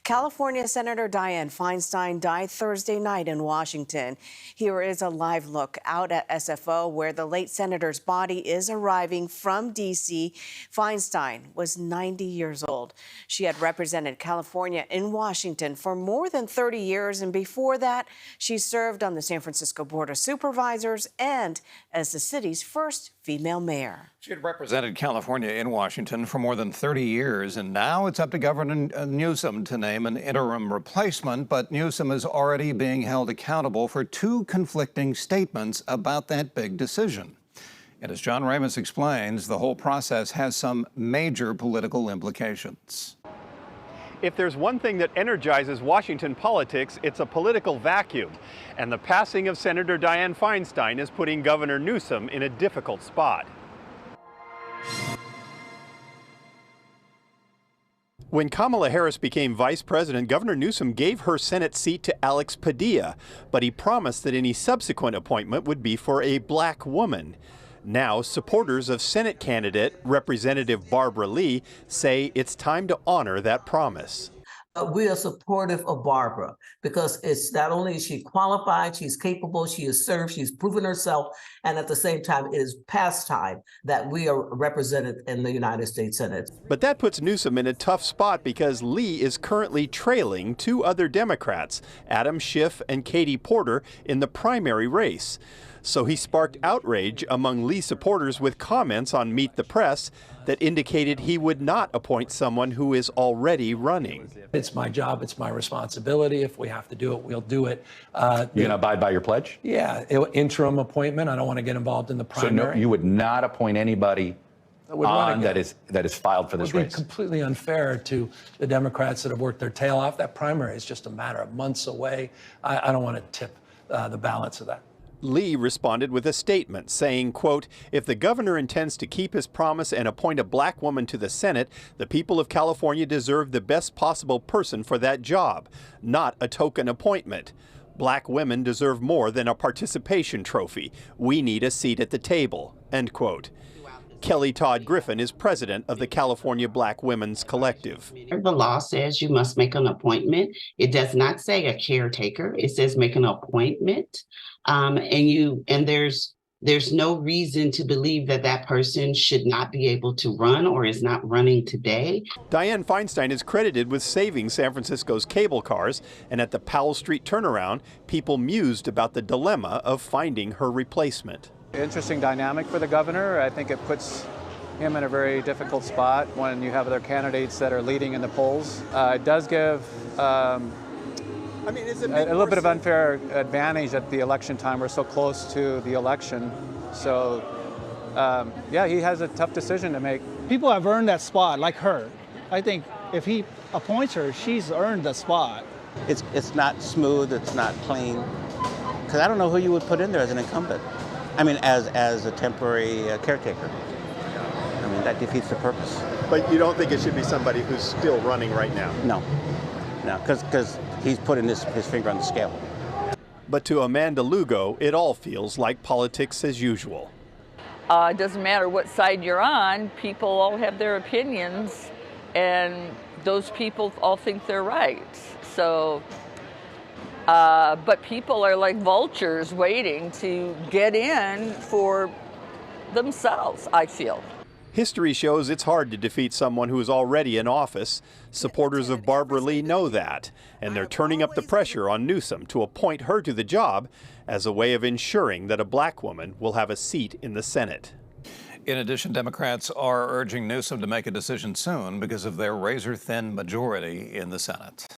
California Senator Dianne Feinstein died Thursday night in Washington. Here is a live look out at SFO where the late senator's body is arriving from D.C. Feinstein was 90 years old. She had represented California in Washington for more than 30 years, and before that, she served on the San Francisco Board of Supervisors and as the city's first female mayor. She had represented California in Washington for more than 30 years, and now it's up to Governor Newsom to name an interim replacement, but Newsom is already being held accountable for two conflicting statements about that big decision. And as John Ramos explains, the whole process has some major political implications. If there's one thing that energizes Washington politics, it's a political vacuum. And the passing of Senator Dianne Feinstein is putting Governor Newsom in a difficult spot. When Kamala Harris became vice president, Governor Newsom gave her Senate seat to Alex Padilla, but he promised that any subsequent appointment would be for a black woman. Now, supporters of Senate candidate Representative Barbara Lee say it's time to honor that promise. We are supportive of Barbara because it's not only is she qualified, she's capable, she has served, she's proven herself, and at the same time, it is past time that we are represented in the United States Senate. But that puts Newsom in a tough spot because Lee is currently trailing two other Democrats, Adam Schiff and Katie Porter, in the primary race. So he sparked outrage among Lee supporters with comments on Meet the Press that indicated he would not appoint someone who is already running. It's my job, it's my responsibility. If we have to do it, we'll do it. You're going to abide by your pledge? Yeah, interim appointment. I don't want to get involved in the primary. So no, you would not appoint anybody that is filed for this race? It would be completely unfair to the Democrats that have worked their tail off. That primary is just a matter of months away. I don't want to tip the balance of that. Lee responded with a statement saying, quote, "If the governor intends to keep his promise and appoint a black woman to the Senate, the people of California deserve the best possible person for that job, not a token appointment. Black women deserve more than a participation trophy. We need a seat at the table," end quote. Kelly Todd Griffin is president of the California Black Women's Collective. The law says you must make an appointment. It does not say a caretaker. It says make an appointment. And there's no reason to believe that that person should not be able to run or is not running today. Dianne Feinstein is credited with saving San Francisco's cable cars, and at the Powell Street turnaround, people mused about the dilemma of finding her replacement. Interesting dynamic for the governor. I think it puts him in a very difficult spot when you have other candidates that are leading in the polls. It does give a little bit of unfair advantage at the election time. We're so close to the election. So, yeah, he has a tough decision to make. People have earned that spot, like her. I think if he appoints her, she's earned the spot. It's not smooth, it's not clean, because I don't know who you would put in there as an incumbent. I mean, as a temporary caretaker. I mean, that defeats the purpose. But you don't think it should be somebody who's still running right now? No, because he's putting his finger on the scale. But to Amanda Lugo, it all feels like politics as usual. It doesn't matter what side you're on, people all have their opinions, and those people all think they're right. So, but people are like vultures waiting to get in for themselves, I feel. History shows it's hard to defeat someone who is already in office. Supporters of Barbara Lee know that, and they're turning up the pressure on Newsom to appoint her to the job as a way of ensuring that a black woman will have a seat in the Senate. In addition, Democrats are urging Newsom to make a decision soon because of their razor-thin majority in the Senate.